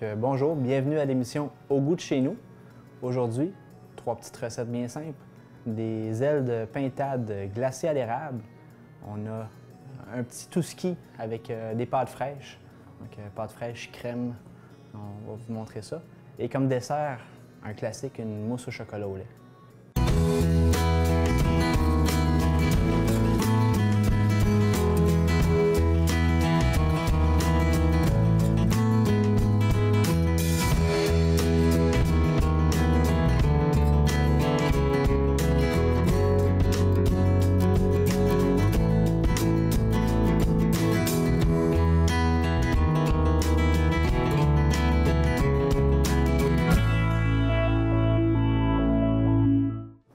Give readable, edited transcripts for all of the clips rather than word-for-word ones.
Bonjour, bienvenue à l'émission Au goût de chez nous. Aujourd'hui, 3 petites recettes bien simples. Des ailes de pintade glacées à l'érable. On a un petit touski avec des pâtes fraîches. Donc, pâtes fraîches, crème, on va vous montrer ça. Et comme dessert, un classique, une mousse au chocolat au lait.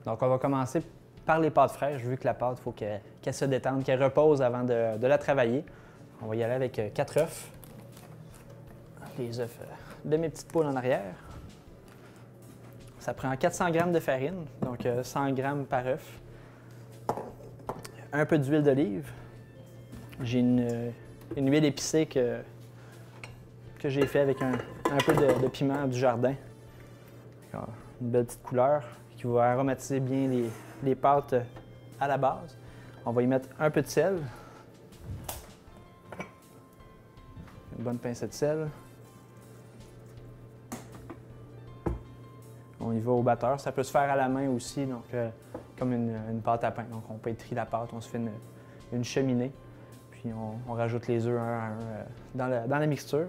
Donc, on va commencer par les pâtes fraîches, vu que la pâte, il faut qu'elle se détende, qu'elle repose avant de la travailler. On va y aller avec 4 œufs. Les œufs de mes petites poules en arrière. Ça prend 400 g de farine, donc 100 g par œuf. Un peu d'huile d'olive. J'ai une huile épicée que j'ai fait avec un peu de piment du jardin. Une belle petite couleur qui va aromatiser bien les pâtes à la base. On va y mettre un peu de sel. Une bonne pincée de sel. On y va au batteur. Ça peut se faire à la main aussi, donc comme une pâte à pain. Donc on pétrit la pâte, on se fait une cheminée. Puis on rajoute les œufs un à un dans la mixture.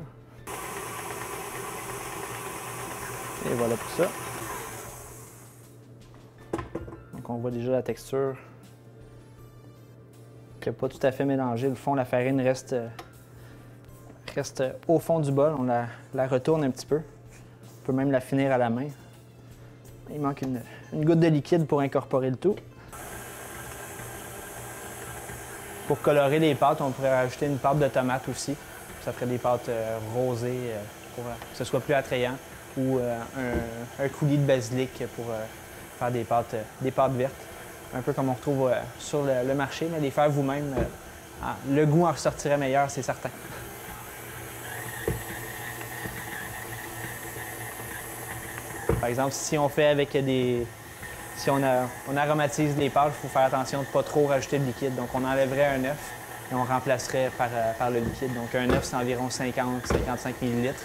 Et voilà pour ça. Donc on voit déjà la texture qui n'est pas tout à fait mélangée. Le fond, la farine reste au fond du bol. On la retourne un petit peu. On peut même la finir à la main. Il manque une goutte de liquide pour incorporer le tout. Pour colorer les pâtes, on pourrait rajouter une pâte de tomate aussi. Ça ferait des pâtes rosées pour que ce soit plus attrayant. Ou un coulis de basilic pour faire des pâtes vertes. Un peu comme on retrouve sur le marché, mais les faire vous-même, le goût en ressortirait meilleur, c'est certain. Par exemple, si on fait avec si on aromatise les pâtes, il faut faire attention de ne pas trop rajouter de liquide. Donc on enlèverait un œuf et on remplacerait par le liquide. Donc un œuf, c'est environ 50-55 ml.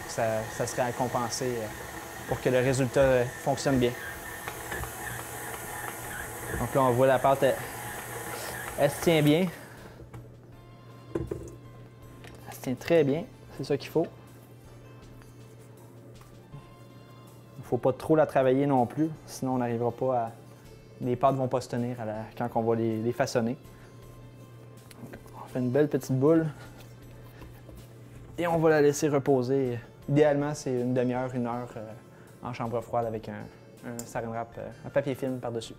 Ça serait à compenser pour que le résultat fonctionne bien. Donc là, on voit la pâte, elle se tient bien. Elle se tient très bien, c'est ça qu'il faut. Il ne faut pas trop la travailler non plus, sinon on n'arrivera pas à... Les pâtes ne vont pas se tenir quand on va les façonner. Donc, on fait une belle petite boule et on va la laisser reposer. Idéalement, c'est une demi-heure, 1 heure en chambre froide avec un saran wrap, un papier film par-dessus.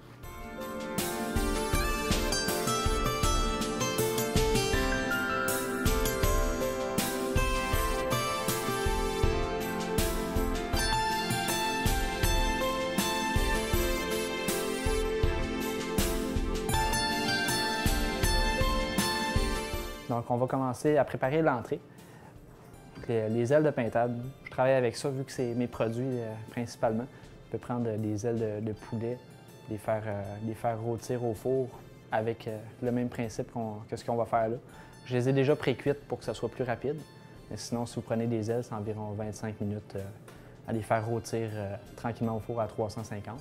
Donc, on va commencer à préparer l'entrée. Les ailes de pintade, je travaille avec ça vu que c'est mes produits principalement. Je peux prendre des ailes de poulet, les faire rôtir au four avec le même principe que ce qu'on va faire là. Je les ai déjà pré-cuites pour que ça soit plus rapide. Mais sinon, si vous prenez des ailes, c'est environ 25 minutes à les faire rôtir tranquillement au four à 350.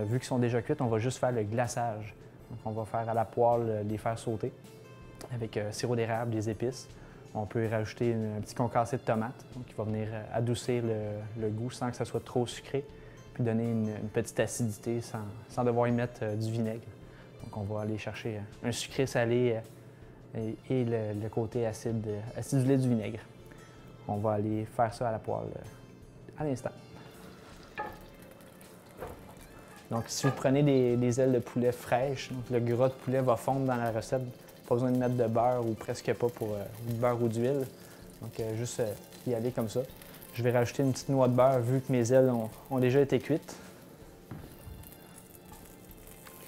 Vu qu'ils sont déjà cuites, on va juste faire le glaçage. Donc, on va faire à la poêle, les faire sauter avec sirop d'érable, des épices. On peut y rajouter un petit concassé de tomate, donc qui va venir adoucir le goût sans que ça soit trop sucré, puis donner une petite acidité sans devoir y mettre du vinaigre. Donc on va aller chercher un sucré salé et le côté acidulé du vinaigre. On va aller faire ça à la poêle à l'instant. Donc si vous prenez des ailes de poulet fraîches, donc le gras de poulet va fondre dans la recette. Pas besoin de mettre de beurre ou presque pas pour du beurre ou d'huile. Donc juste y aller comme ça. Je vais rajouter une petite noix de beurre vu que mes ailes ont déjà été cuites.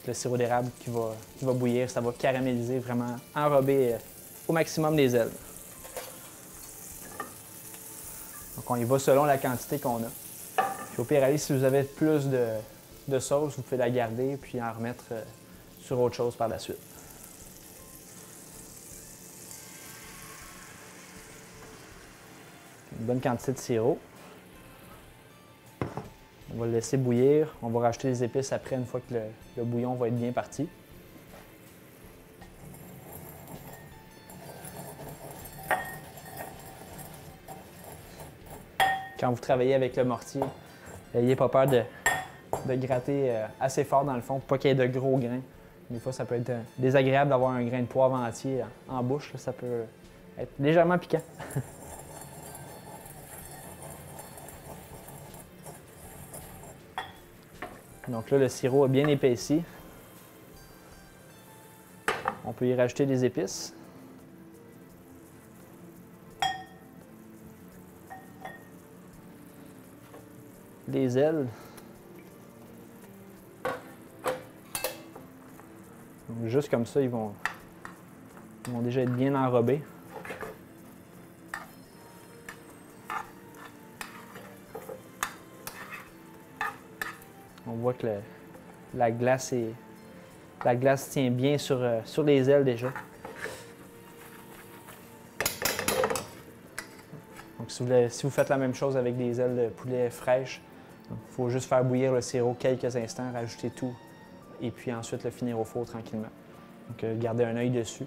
Le sirop d'érable qui va bouillir, ça va caraméliser, vraiment enrober au maximum les ailes. Donc on y va selon la quantité qu'on a. Puis au pire, allez, si vous avez plus de sauce, vous pouvez la garder puis en remettre sur autre chose par la suite. Une bonne quantité de sirop. On va le laisser bouillir. On va rajouter les épices après, une fois que le bouillon va être bien parti. Quand vous travaillez avec le mortier, n'ayez pas peur de gratter assez fort dans le fond pour pas qu'il y ait de gros grains. Des fois, ça peut être désagréable d'avoir un grain de poivre entier en bouche. Là, ça peut être légèrement piquant. Donc là, le sirop est bien épaissi. On peut y rajouter des épices. Des ailes. Donc, juste comme ça, ils vont déjà être bien enrobés. On voit que la glace tient bien sur les ailes déjà. Donc si vous faites la même chose avec des ailes de poulet fraîches, il faut juste faire bouillir le sirop quelques instants, rajouter tout et puis ensuite le finir au four tranquillement. Donc garder un œil dessus,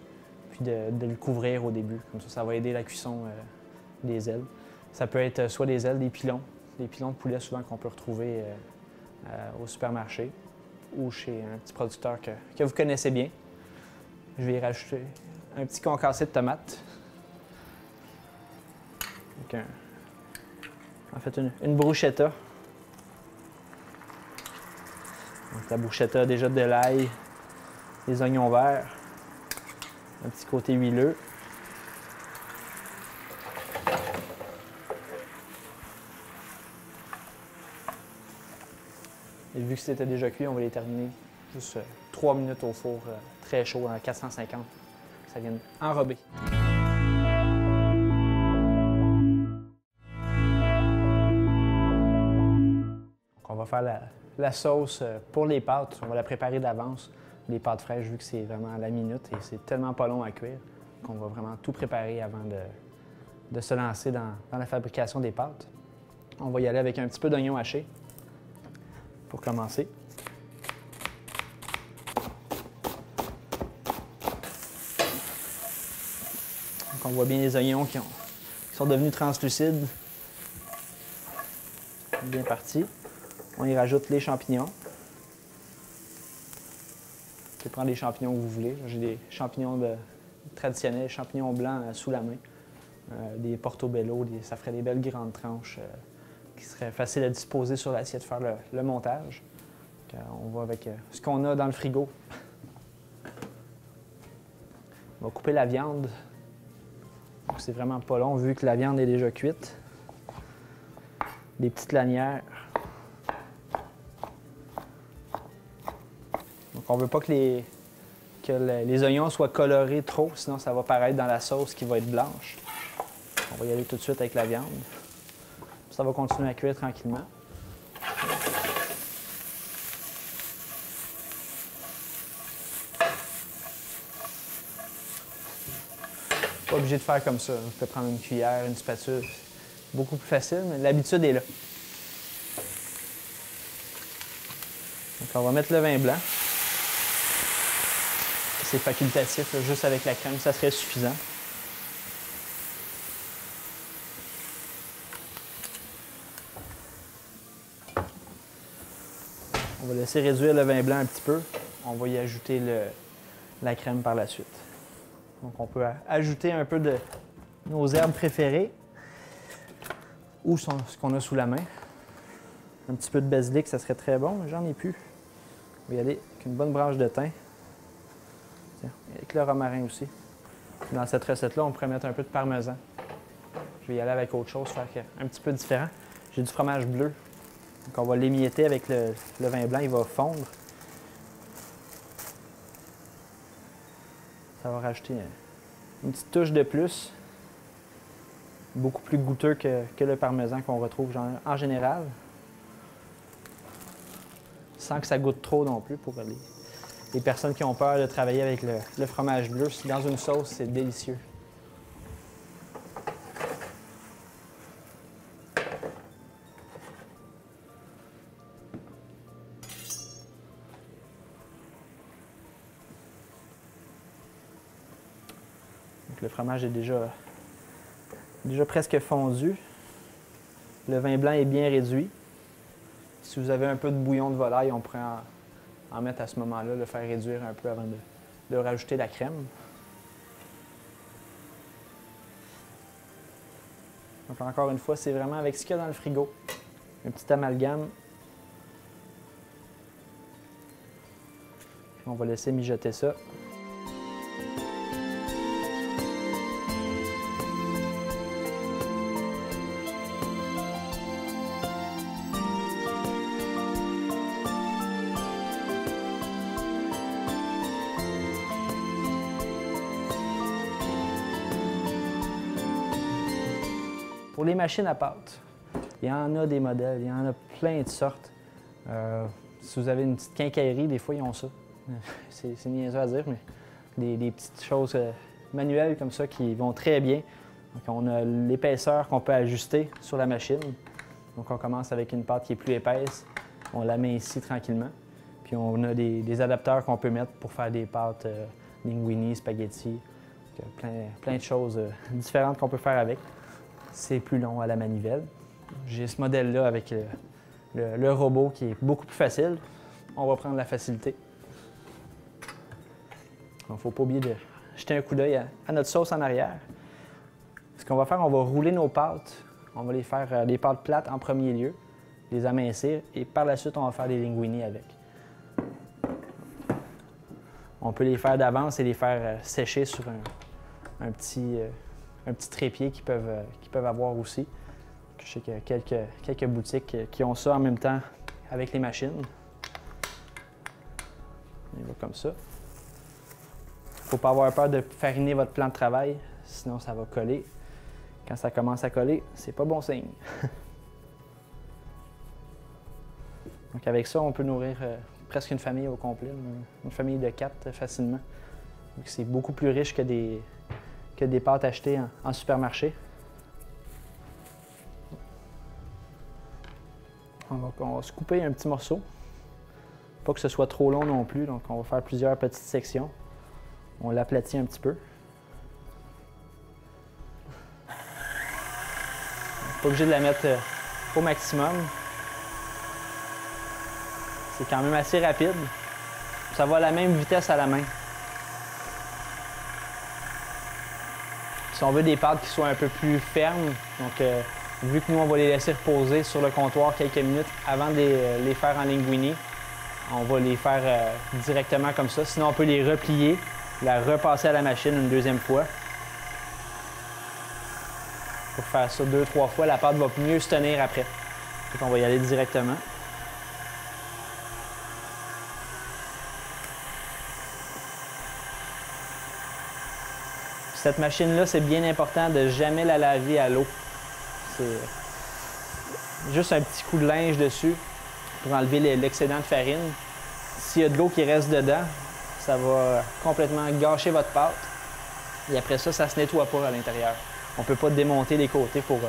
puis de le couvrir au début. Comme ça va aider la cuisson des ailes. Ça peut être soit des ailes, des pilons de poulet souvent qu'on peut retrouver au supermarché ou chez un petit producteur que vous connaissez bien. Je vais y rajouter un petit concassé de tomates. Donc en fait, une bruschetta. Donc la bruschetta a déjà de l'ail, des oignons verts, un petit côté huileux. Et vu que c'était déjà cuit, on va les terminer juste 3 minutes au four très chaud à 450. Ça vient enrober. Donc on va faire la sauce pour les pâtes. On va la préparer d'avance. Les pâtes fraîches, vu que c'est vraiment à la minute et c'est tellement pas long à cuire, qu'on va vraiment tout préparer avant de se lancer dans la fabrication des pâtes. On va y aller avec un petit peu d'oignon haché pour commencer. Donc on voit bien les oignons qui sont devenus translucides. Bien parti. On y rajoute les champignons. Vous pouvez prendre les champignons que vous voulez. J'ai des champignons traditionnels, champignons blancs sous la main. Des portobello, ça ferait des belles grandes tranches qui seraient faciles à disposer sur l'assiette, faire le montage. Donc, on va avec ce qu'on a dans le frigo. On va couper la viande. C'est vraiment pas long vu que la viande est déjà cuite. Des petites lanières. Donc on ne veut pas que les oignons soient colorés trop, sinon ça va paraître dans la sauce qui va être blanche. On va y aller tout de suite avec la viande. Ça va continuer à cuire tranquillement. Pas obligé de faire comme ça. Vous pouvez prendre une cuillère, une spatule. Beaucoup plus facile, mais l'habitude est là. Donc on va mettre le vin blanc. C'est facultatif, là, juste avec la crème, ça serait suffisant. On va laisser réduire le vin blanc un petit peu. On va y ajouter la crème par la suite. Donc on peut ajouter un peu de nos herbes préférées ou ce qu'on a sous la main. Un petit peu de basilic, ça serait très bon, mais j'en ai plus. On va y aller avec une bonne branche de thym. Tiens, avec le romarin aussi. Dans cette recette-là, on pourrait mettre un peu de parmesan. Je vais y aller avec autre chose, faire un petit peu différent. J'ai du fromage bleu. Donc on va l'émietter avec le vin blanc, il va fondre. Ça va rajouter une petite touche de plus. beaucoup plus goûteux que le parmesan qu'on retrouve en général. Sans que ça goûte trop non plus pour les personnes qui ont peur de travailler avec le fromage bleu. Dans une sauce, c'est délicieux. Donc, le fromage est déjà presque fondu. Le vin blanc est bien réduit. Si vous avez un peu de bouillon de volaille, on pourrait en mettre à ce moment-là, le faire réduire un peu avant de rajouter la crème. Donc encore une fois, c'est vraiment avec ce qu'il y a dans le frigo. Un petit amalgame. On va laisser mijoter ça. Pour les machines à pâte, il y en a des modèles, il y en a plein de sortes. Si vous avez une petite quincaillerie, des fois, ils ont ça. C'est niaiseux à dire, mais des petites choses manuelles comme ça qui vont très bien. Donc, on a l'épaisseur qu'on peut ajuster sur la machine. Donc, on commence avec une pâte qui est plus épaisse. On la met ici tranquillement. Puis, on a des adapteurs qu'on peut mettre pour faire des pâtes linguini, spaghetti. Plein de choses différentes qu'on peut faire avec. C'est plus long à la manivelle. J'ai ce modèle-là avec le robot qui est beaucoup plus facile. On va prendre la facilité. Il ne faut pas oublier de jeter un coup d'œil à notre sauce en arrière. Ce qu'on va faire, on va rouler nos pâtes. On va les faire des pâtes plates en premier lieu, les amincir, et par la suite, on va faire des linguini avec. On peut les faire d'avance et les faire sécher sur un petit trépied qu'ils peuvent avoir aussi. Je sais qu'il y a quelques boutiques qui ont ça en même temps avec les machines. On y va comme ça. Il ne faut pas avoir peur de fariner votre plan de travail, sinon ça va coller. Quand ça commence à coller, c'est pas bon signe. Donc avec ça, on peut nourrir presque une famille au complet, une famille de 4 facilement. C'est beaucoup plus riche que des pâtes achetées en supermarché. On va se couper un petit morceau. Pas que ce soit trop long non plus, donc on va faire plusieurs petites sections. On l'aplatit un petit peu. Pas obligé de la mettre au maximum. C'est quand même assez rapide. Ça va à la même vitesse à la main. Si on veut des pâtes qui soient un peu plus fermes, donc vu que nous on va les laisser reposer sur le comptoir quelques minutes avant de les faire en linguini, on va les faire directement comme ça. Sinon on peut les replier, la repasser à la machine une deuxième fois. Pour faire ça 2-3 fois, la pâte va mieux se tenir après. Donc on va y aller directement. Cette machine-là, c'est bien important de jamais la laver à l'eau. C'est juste un petit coup de linge dessus pour enlever l'excédent de farine. S'il y a de l'eau qui reste dedans, ça va complètement gâcher votre pâte. Et après ça, ça ne se nettoie pas à l'intérieur. On ne peut pas démonter les côtés pour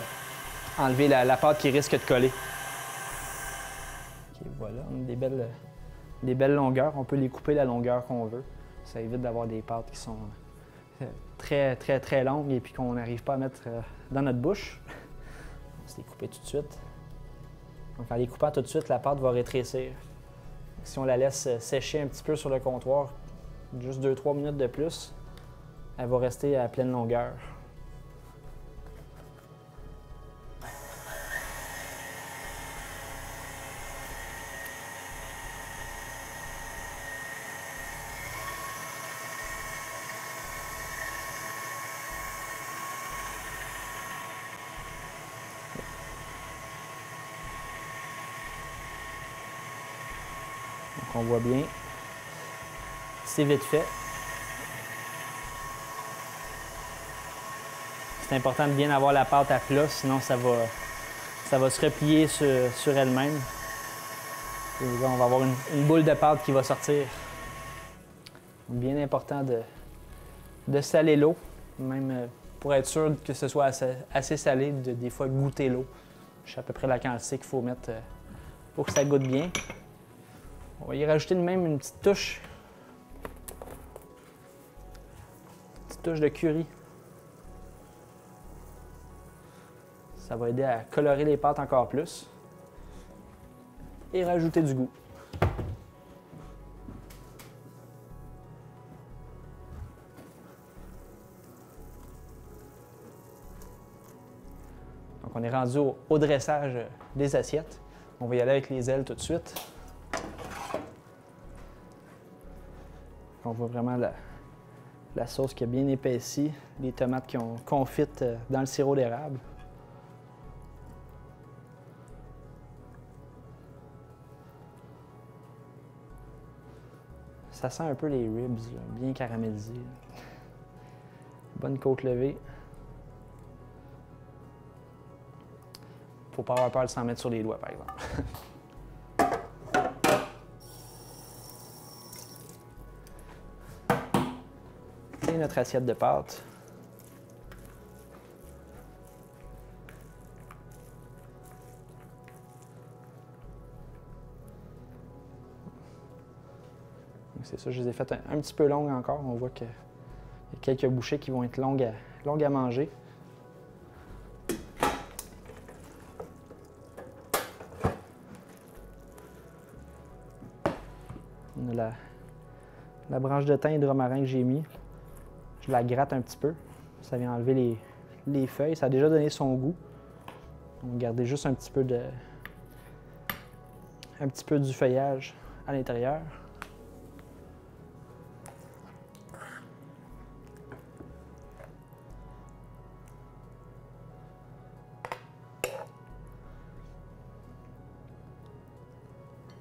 enlever la pâte qui risque de coller. Okay, voilà, on a des belles longueurs. On peut les couper la longueur qu'on veut. Ça évite d'avoir des pâtes qui sont très longues et puis qu'on n'arrive pas à mettre dans notre bouche. On va se les couper tout de suite. Donc en les coupant tout de suite, la pâte va rétrécir. Si on la laisse sécher un petit peu sur le comptoir, juste 2-3 minutes de plus, elle va rester à pleine longueur. Donc on voit bien, c'est vite fait. C'est important de bien avoir la pâte à plat, sinon ça va se replier sur elle-même. Et là, on va avoir une boule de pâte qui va sortir. Donc, bien important de saler l'eau, même pour être sûr que ce soit assez salé, de des fois goûter l'eau. Je sais à peu près la quantité qu'il faut mettre pour que ça goûte bien. On va y rajouter même une petite touche de curry. Ça va aider à colorer les pâtes encore plus et rajouter du goût. Donc on est rendu au dressage des assiettes. On va y aller avec les ailes tout de suite. On voit vraiment la sauce qui a bien épaissi, les tomates qui ont confite dans le sirop d'érable. Ça sent un peu les ribs, là, bien caramélisés. Bonne côte levée. Faut pas avoir peur de s'en mettre sur les doigts, par exemple. Et notre assiette de pâtes. C'est ça, je les ai faites un petit peu longues encore. On voit qu'il y a quelques bouchées qui vont être longues à manger. On a la branche de thym et de romarin que j'ai mis. Je la gratte un petit peu. Ça vient enlever les feuilles. Ça a déjà donné son goût. On va garder juste un petit peu du feuillage à l'intérieur.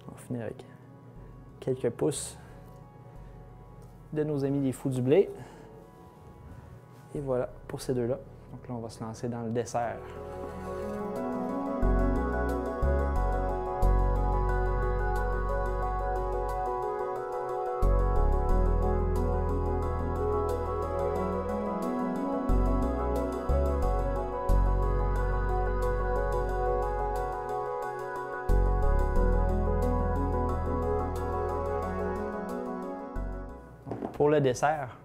On va finir avec quelques pouces de nos amis les fous du blé. Et voilà pour ces deux-là. Donc là, on va se lancer dans le dessert. Pour le dessert,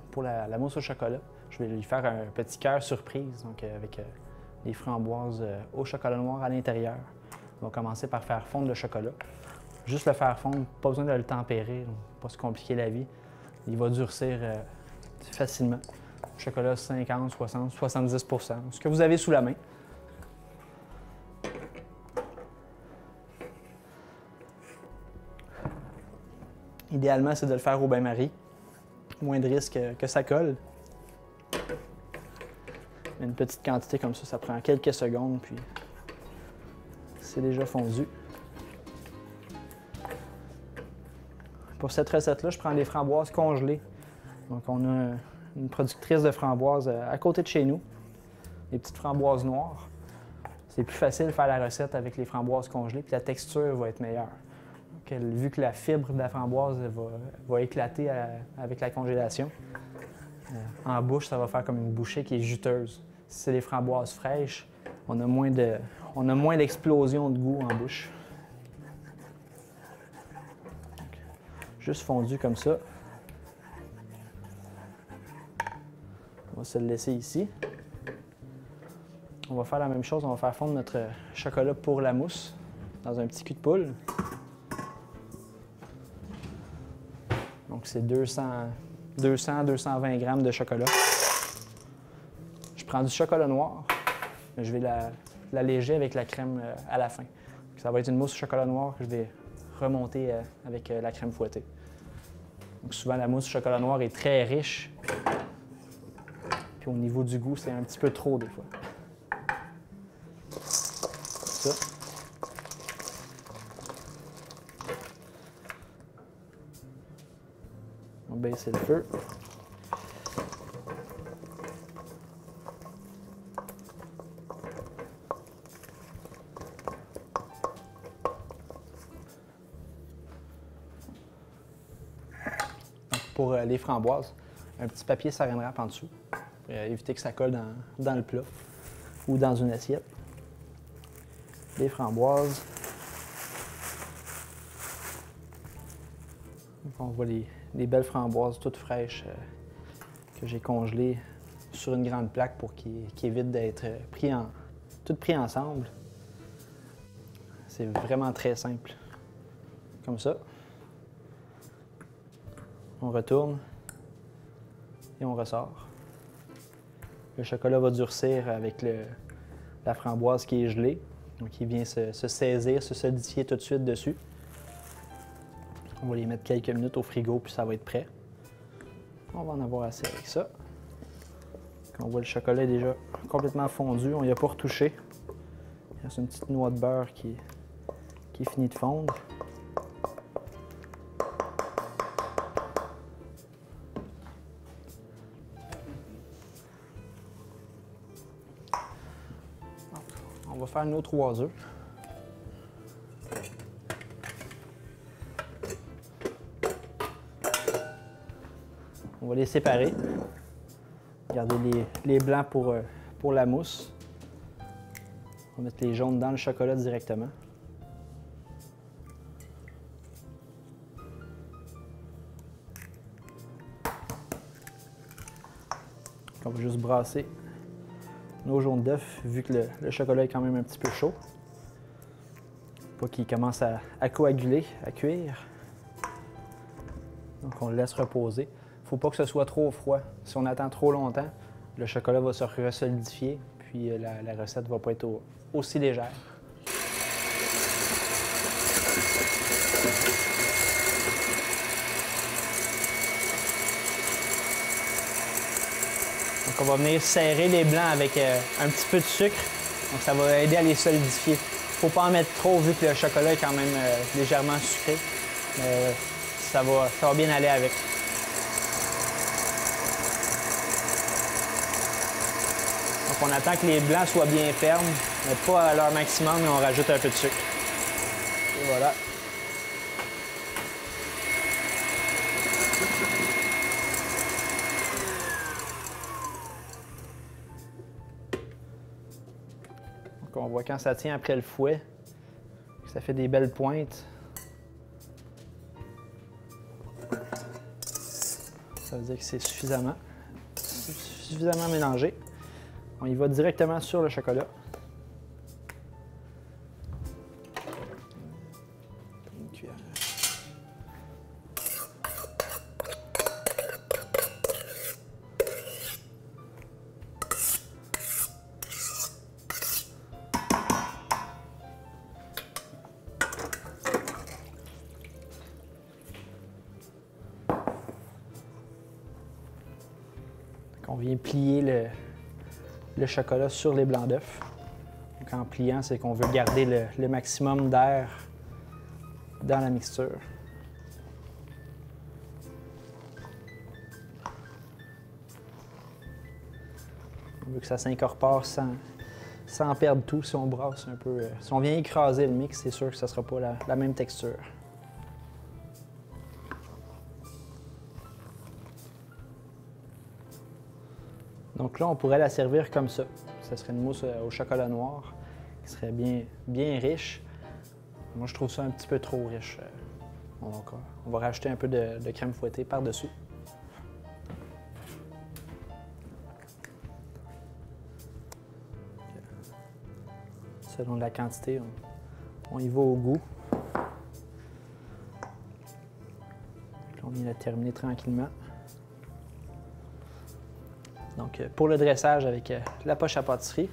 pour la mousse au chocolat, je vais lui faire un petit cœur surprise, donc avec des framboises au chocolat noir à l'intérieur. On va commencer par faire fondre le chocolat. Juste le faire fondre, pas besoin de le tempérer, pas se compliquer la vie. Il va durcir facilement. Chocolat 50, 60, 70 %, ce que vous avez sous la main. Idéalement, c'est de le faire au bain-marie. Moins de risque que ça colle. Une petite quantité comme ça prend quelques secondes, puis c'est déjà fondu. Pour cette recette-là, je prends des framboises congelées. Donc, on a une productrice de framboises à côté de chez nous, des petites framboises noires. C'est plus facile de faire la recette avec les framboises congelées, puis la texture va être meilleure. Donc, vu que la fibre de la framboise va éclater avec la congélation, en bouche, ça va faire comme une bouchée qui est juteuse. Si c'est des framboises fraîches, on a moins d'explosion de goût en bouche. Donc, juste fondu comme ça. On va se le laisser ici. On va faire la même chose, on va faire fondre notre chocolat pour la mousse dans un petit cul de poule. Donc c'est 200-220 grammes de chocolat. Je prends du chocolat noir, mais je vais l'alléger avec la crème à la fin. Ça va être une mousse au chocolat noir que je vais remonter avec la crème fouettée. Donc souvent la mousse au chocolat noir est très riche. Puis au niveau du goût, c'est un petit peu trop des fois. Ça. On va baisser le feu. les framboises. Un petit papier saran wrap en dessous pour éviter que ça colle dans le plat ou dans une assiette. Les framboises. Donc, on voit les belles framboises toutes fraîches que j'ai congelées sur une grande plaque pour qu'ils évitent d'être toutes pris ensemble. C'est vraiment très simple. Comme ça. On retourne et on ressort. Le chocolat va durcir avec la framboise qui est gelée. Donc il vient se saisir, se solidifier tout de suite dessus. On va les mettre quelques minutes au frigo puis ça va être prêt. On va en avoir assez avec ça. Quand on voit le chocolat est déjà complètement fondu, on n'y a pas retouché. Il reste une petite noix de beurre qui est finie de fondre. On va faire nos 3 œufs. On va les séparer. Garder les blancs pour la mousse. On va mettre les jaunes dans le chocolat directement. On va juste brasser nos jaunes d'œufs, vu que le chocolat est quand même un petit peu chaud. Pas qu'il commence à coaguler, à cuire. Donc on le laisse reposer. Il ne faut pas que ce soit trop froid. Si on attend trop longtemps, le chocolat va se resolidifier, puis la recette ne va pas être aussi légère. Donc on va venir serrer les blancs avec un petit peu de sucre. Donc ça va aider à les solidifier. Il ne faut pas en mettre trop vu que le chocolat est quand même légèrement sucré. Mais ça va bien aller avec. Donc on attend que les blancs soient bien fermes, mais pas à leur maximum, mais on rajoute un peu de sucre. Et voilà. Donc on voit quand ça tient après le fouet, que ça fait des belles pointes. Ça veut dire que c'est suffisamment mélangé. On y va directement sur le chocolat. Une cuillère. On vient plier le chocolat sur les blancs d'œufs. Donc en pliant, c'est qu'on veut garder le maximum d'air dans la mixture. On veut que ça s'incorpore sans perdre tout. Si on brasse un peu, si on vient écraser le mix, c'est sûr que ça ne sera pas la même texture. Donc là, on pourrait la servir comme ça. Ça serait une mousse au chocolat noir qui serait bien riche. Moi, je trouve ça un petit peu trop riche. On va rajouter un peu de crème fouettée par-dessus. Selon la quantité, on y va au goût. On vient de terminer tranquillement. Donc, pour le dressage avec la poche à pâtisserie,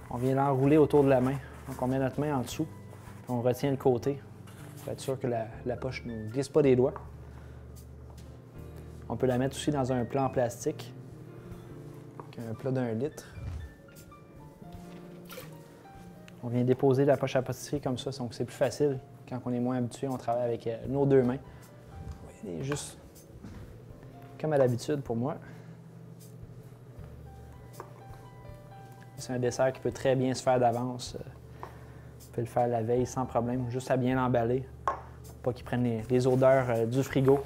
on vient l'enrouler autour de la main. Donc, on met notre main en dessous, puis on retient le côté pour être sûr que la poche ne glisse pas des doigts. On peut la mettre aussi dans un plat en plastique, un plat d'1 litre. On vient déposer la poche à pâtisserie comme ça, donc c'est plus facile. Quand on est moins habitué, on travaille avec nos 2 mains. Et juste comme à l'habitude pour moi. C'est un dessert qui peut très bien se faire d'avance. On peut le faire la veille sans problème, juste à bien l'emballer pour pas qu'il prenne les odeurs du frigo.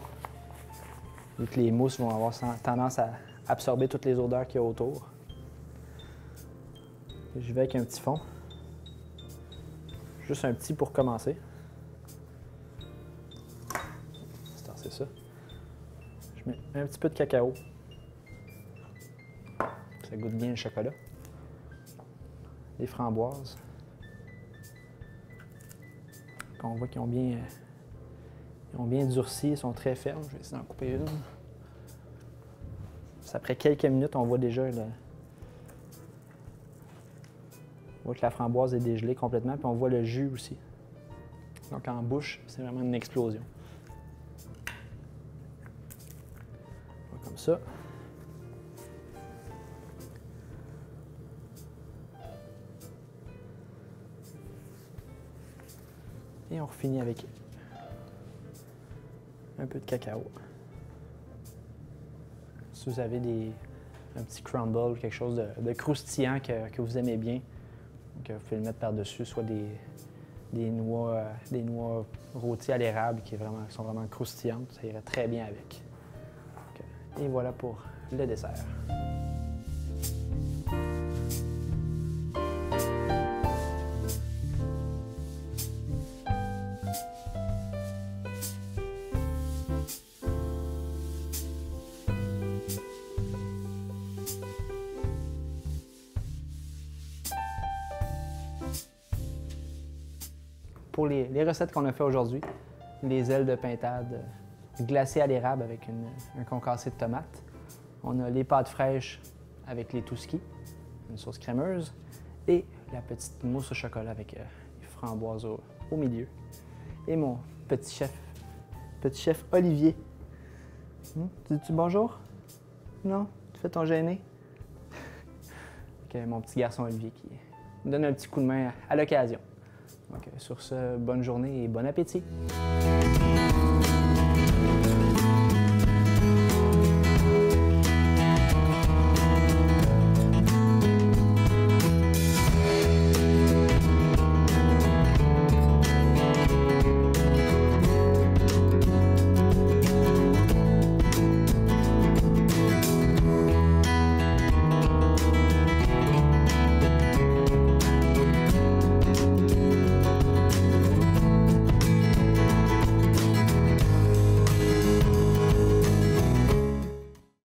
vu que les mousses vont avoir tendance à absorber toutes les odeurs qu'il y a autour. J'y vais avec un petit fond. Juste un petit pour commencer. C'est ça. Je mets un petit peu de cacao. Ça goûte bien le chocolat. Les framboises. On voit qu'ils ont bien durci, ils sont très fermes. Je vais essayer d'en couper une. Après quelques minutes, on voit déjà on voit que la framboise est dégelée complètement, puis on voit le jus aussi. Donc en bouche, c'est vraiment une explosion. Comme ça. Et on finit avec un peu de cacao. Si vous avez un petit crumble, quelque chose de croustillant que vous aimez bien, donc, vous pouvez le mettre par-dessus, soit des noix rôties à l'érable qui sont vraiment croustillantes. Ça irait très bien avec. Et voilà pour le dessert. Pour les recettes qu'on a fait aujourd'hui, les ailes de pintade glacées à l'érable avec un concassé de tomates. On a les pâtes fraîches avec les touskis, une sauce crémeuse, et la petite mousse au chocolat avec les framboises au milieu. Et mon petit chef Olivier. Tu dis-tu bonjour? Non? Tu fais ton gêné? Mon petit garçon Olivier qui me donne un petit coup de main à l'occasion. Donc, sur ce, bonne journée et bon appétit!